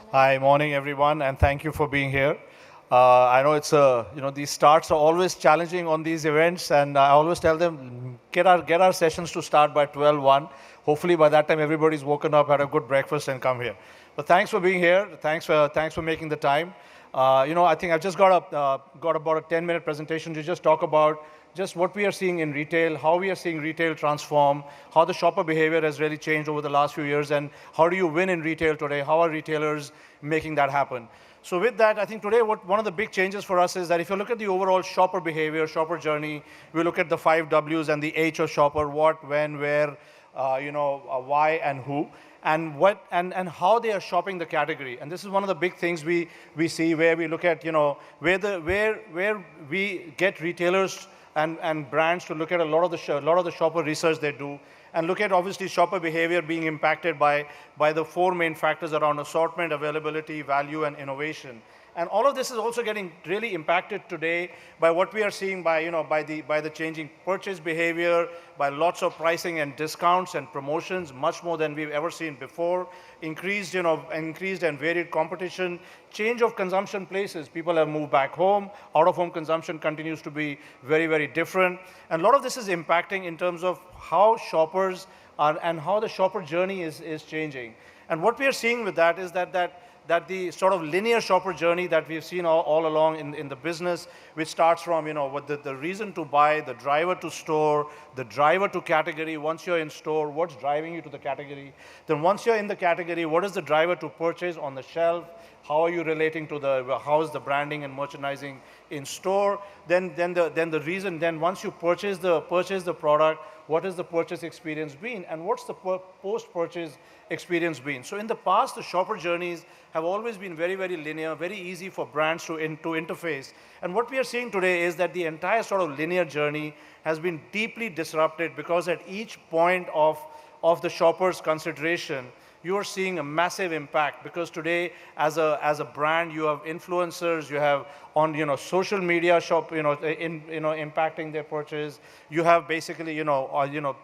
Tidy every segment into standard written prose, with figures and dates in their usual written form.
Hi, morning everyone, and thank you for being here. I know these starts are always challenging on these events, and I always tell them get our sessions to start by 12:01. Hopefully, by that time everybody's woken up, had a good breakfast, and come here. But thanks for being here. Thanks for making the time. I think I've just got about a 10-minute presentation to just talk about just what we are seeing in retail, how we are seeing retail transform, how the shopper behavior has really changed over the last few years, and how do you win in retail today? How are retailers making that happen? So with that, I think today one of the big changes for us is that if you look at the overall shopper behavior, shopper journey, we look at the 5 Ws and the H of shopper: what, when, where, why, and who, and and how they are shopping the category. And this is one of the big things we see, where we look at where we get retailers and brands to look at a lot of the shopper research they do, and look at obviously shopper behavior being impacted by the four main factors around assortment, availability, value, and innovation. And all of this is also getting really impacted today by what we are seeing by the changing purchase behavior, by lots of pricing and discounts and promotions, much more than we've ever seen before, increased and varied competition, change of consumption places. People have moved back home. Out-of-home consumption continues to be very, very different. And a lot of this is impacting in terms of how shoppers are and how the shopper journey is changing. And what we are seeing with that is that the sort of linear shopper journey that we've seen all along in the business, which starts from what the reason to buy, the driver to store, the driver to category. Once you're in store, what's driving you to the category? Then once you're in the category, what is the driver to purchase on the shelf? How are you relating to how is the branding and merchandising in store? Then once you purchase the product, what has the purchase experience been, and what's the post-purchase experience been? So in the past, the shopper journeys have always been very, very linear, very easy for brands to interface. And what we are seeing today is that the entire sort of linear journey has been deeply disrupted, because at each point of the shopper's consideration, you are seeing a massive impact. Because today, as a brand, you have influencers, you have on social media impacting their purchase. You have basically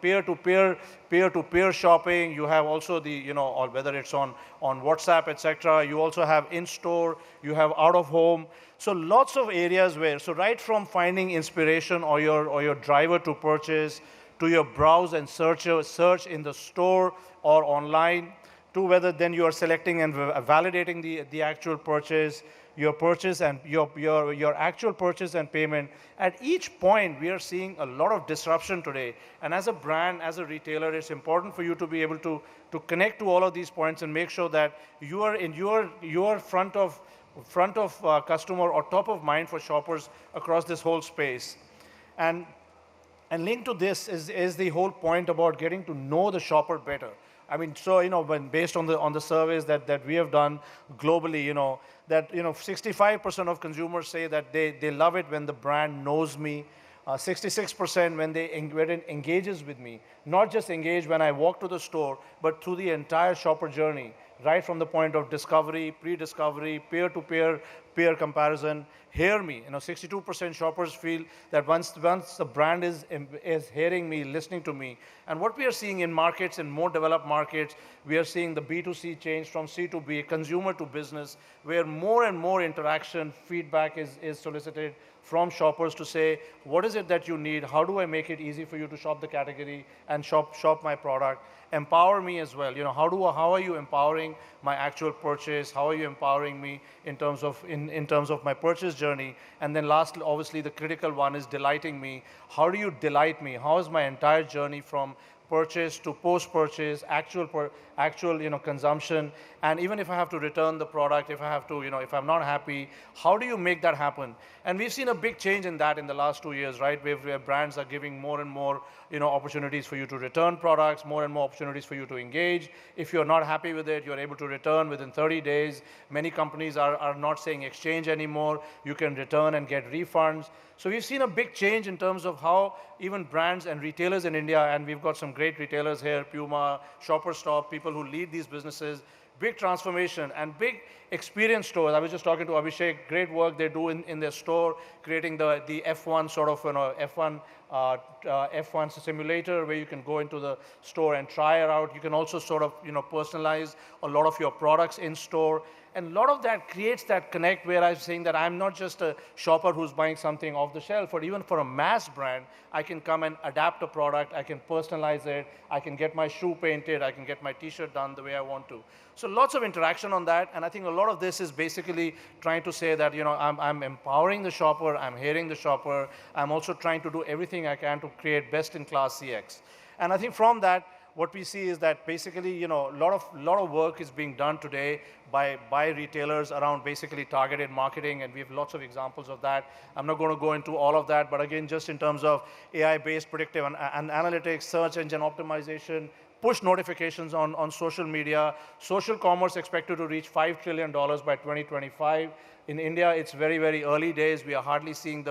peer-to-peer shopping. You have also or whether it's on WhatsApp, etc. You also have in-store. You have out-of-home. So lots of areas right from finding inspiration or your driver to purchase, to your browse and search in the store or online, to whether then you are selecting and validating the actual purchase, your purchase and your actual purchase and payment. At each point, we are seeing a lot of disruption today. And as a brand, as a retailer, it's important for you to be able to connect to all of these points and make sure that you are in your front of customer or top of mind for shoppers across this whole space. And linked to this is the whole point about getting to know the shopper better. I mean, so when based on the surveys that we have done globally, that 65% of consumers say that they love it when the brand knows me. 66% when it engages with me, not just engage when I walk to the store, but through the entire shopper journey, right from the point of discovery, pre-discovery, peer comparison. Hear me. 62% shoppers feel that once the brand is hearing me, listening to me. And what we are seeing in markets, in more developed markets, we are seeing the B2C change from C to B, consumer to business, where more and more interaction, feedback is solicited from shoppers to say, what is it that you need? How do I make it easy for you to shop the category and shop my product? Empower me as well. How are you empowering my actual purchase? How are you empowering me in terms of my purchase journey? And then lastly, obviously, the critical one is delighting me. How do you delight me? How is my entire journey from purchase to post-purchase, actual consumption, and even if I have to return the product, if I'm not happy, how do you make that happen? And we've seen a big change in that in the last 2 years, right? Where brands are giving more and more opportunities for you to return products, more and more opportunities for you to engage. If you're not happy with it, you're able to return within 30 days. Many companies are not saying exchange anymore. You can return and get refunds. So we've seen a big change in terms of how even brands and retailers in India, and we've got some great retailers here, Puma, Shopper Stop, people who lead these businesses, big transformation and big experience stores. I was just talking to Abhishek, great work they do in their store, creating the F1 sort of, F1 simulator where you can go into the store and try it out. You can also sort of, personalize a lot of your products in store. And a lot of that creates that connect where I'm saying that I'm not just a shopper who's buying something off the shelf, or even for a mass brand, I can come and adapt a product, I can personalize it, I can get my shoe painted, I can get my t-shirt done the way I want to. So lots of interaction on that, and I think a lot of this is basically trying to say that, I'm empowering the shopper, I'm hearing the shopper, I'm also trying to do everything I can to create best-in-class CX. And I think from that, what we see is that basically, a lot of work is being done today by retailers around basically targeted marketing, and we have lots of examples of that. I'm not going to go into all of that, but again, just in terms of AI-based predictive and analytics, search engine optimization, push notifications on social media. Social commerce expected to reach $5 trillion by 2025. In India, it's very, very early days. We are hardly seeing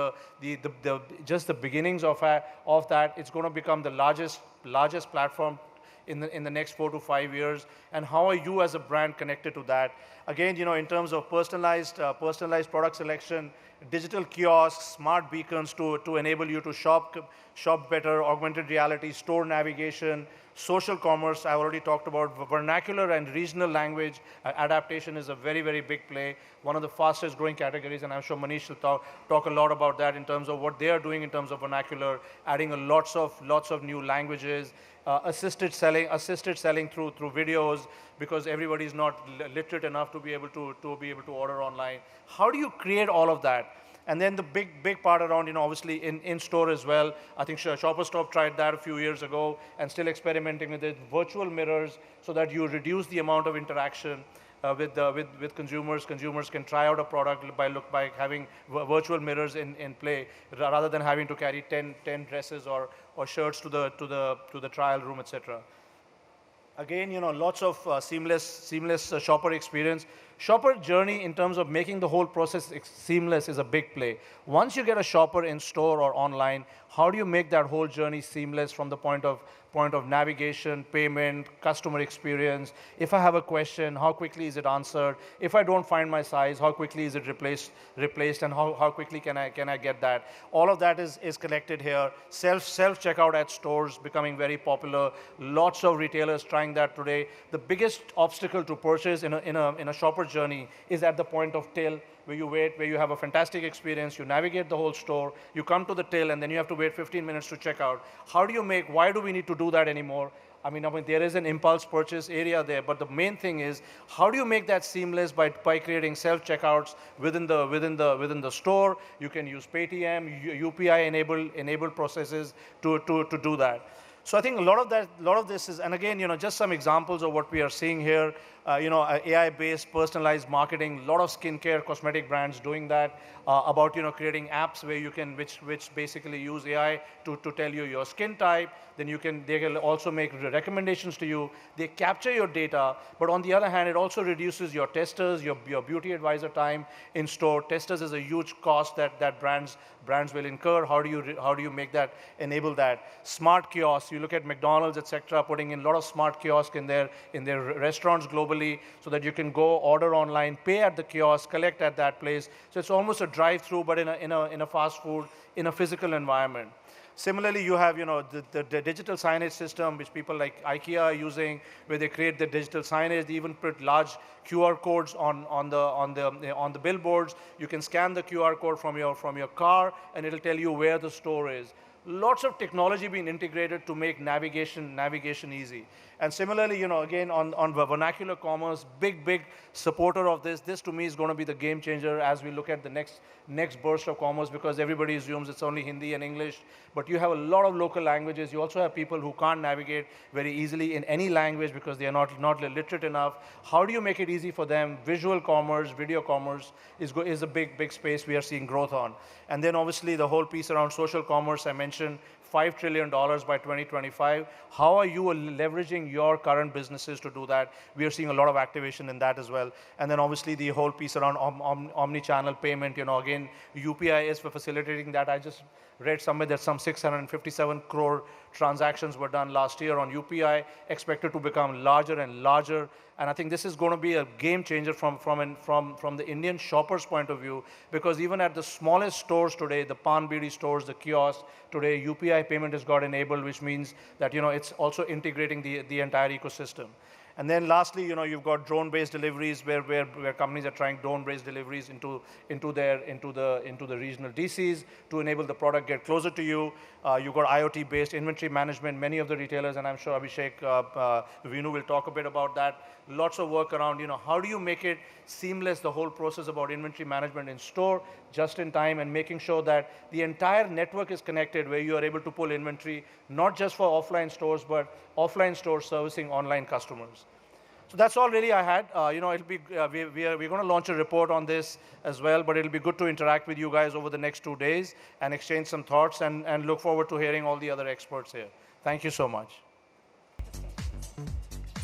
just the beginnings of that. It's going to become the largest platform in the next 4 to 5 years. And how are you as a brand connected to that? Again, in terms of personalized product selection, digital kiosks, smart beacons to enable you to shop better, augmented reality, store navigation, social commerce, I already talked about. Vernacular and regional language adaptation is a very, very big play, one of the fastest growing categories, and I'm sure Manish will talk a lot about that in terms of what they are doing in terms of vernacular, adding lots of new languages, assisted selling through videos, because everybody is not literate enough to be able to order online. How do you create all of that? And then the big part around, obviously in store as well. I think Shoppers Stop tried that a few years ago and still experimenting with it. Virtual mirrors, so that you reduce the amount of interaction with consumers. Consumers can try out a product by having virtual mirrors in play, rather than having to carry 10 dresses or shirts to the trial room, etc. Again, lots of seamless shopper experience. Shopper journey in terms of making the whole process seamless is a big play. Once you get a shopper in store or online, how do you make that whole journey seamless from the point of navigation, payment, customer experience? If I have a question, how quickly is it answered? If I don't find my size, how quickly is it replaced, and how quickly can I get that? All of that is connected here. Self-checkout at stores becoming very popular. Lots of retailers trying that today. The biggest obstacle to purchase in a shopper journey is at the point of till, where you wait, where you have a fantastic experience, you navigate the whole store, you come to the till, and then you have to wait 15 minutes to check out. Why do we need to do that anymore? I mean, there is an impulse purchase area there, but the main thing is, how do you make that seamless by creating self-checkouts within the store? You can use Paytm, UPI enabled processes to do that. So I think a lot of this is, and again, just some examples of what we are seeing here. AI-based personalized marketing. A lot of skincare, cosmetic brands doing that. About creating apps where you can, which basically use AI to tell you your skin type. Then they can also make recommendations to you. They capture your data, but on the other hand, it also reduces your testers, your beauty advisor time in store. Testers is a huge cost that brands will incur. How do you enable that? Smart kiosks. You look at McDonald's, etc., putting in a lot of smart kiosks in their restaurants globally, so that you can go order online, pay at the kiosk, collect at that place. So it's almost a drive-through, but in a fast food, in a physical environment. Similarly, you have the digital signage system, which people like IKEA are using, where they create the digital signage. They even put large QR codes on the billboards. You can scan the QR code from your car, and it'll tell you where the store is. Lots of technology being integrated to make navigation easy. And similarly, again, on vernacular commerce, big supporter of this. This to me is going to be the game changer as we look at the next burst of commerce, because everybody assumes it's only Hindi and English, but you have a lot of local languages. You also have people who can't navigate very easily in any language because they are not literate enough. How do you make it easy for them? Visual commerce, video commerce is a big space we are seeing growth on. And then obviously the whole piece around social commerce, I mentioned, $5 trillion by 2025. How are you leveraging your current businesses to do that? We are seeing a lot of activation in that as well. And then obviously the whole piece around omni-channel payment, again, UPI is for facilitating that. I just read somewhere that some 657 crore transactions were done last year on UPI, expected to become larger and larger. And I think this is going to be a game changer from the Indian shopper's point of view, because even at the smallest stores today, the Pan Bidi stores, the kiosks, today UPI payment has got enabled, which means that it's also integrating the entire ecosystem. And then lastly, you've got drone-based deliveries where companies are trying drone-based deliveries into the regional DCs to enable the product get closer to you. You've got IoT-based inventory management. Many of the retailers, and I'm sure Abhishek, Vinu will talk a bit about that. Lots of work around, how do you make it seamless, the whole process about inventory management in store, just in time, and making sure that the entire network is connected where you are able to pull inventory, not just for offline stores, but offline stores servicing online customers. So that's all really I had. It'll be, we're going to launch a report on this as well, but it'll be good to interact with you guys over the next 2 days and exchange some thoughts and look forward to hearing all the other experts here. Thank you so much.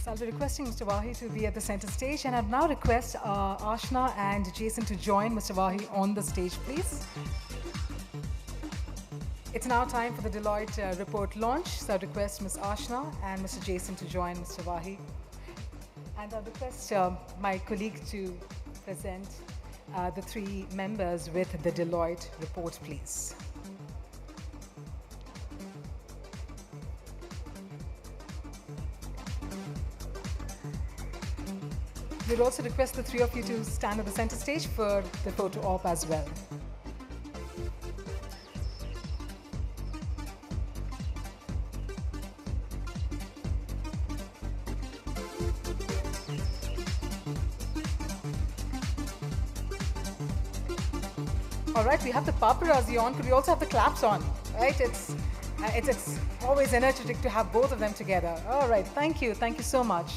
So I'll be requesting Mr. Wahi to be at the center stage, and I'd now request Ashna and Jason to join Mr. Wahi on the stage, please. It's now time for the Deloitte report launch, so I'd request Ms. Ashna and Mr. Jason to join Mr. Wahi. And I'll request my colleague to present the 3 members with the Deloitte report, please. We'll also request the 3 of you to stand at the center stage for the photo op as well. All right, we have the paparazzi on. Could we also have the claps on? Right, it's always energetic to have both of them together. All right, thank you so much.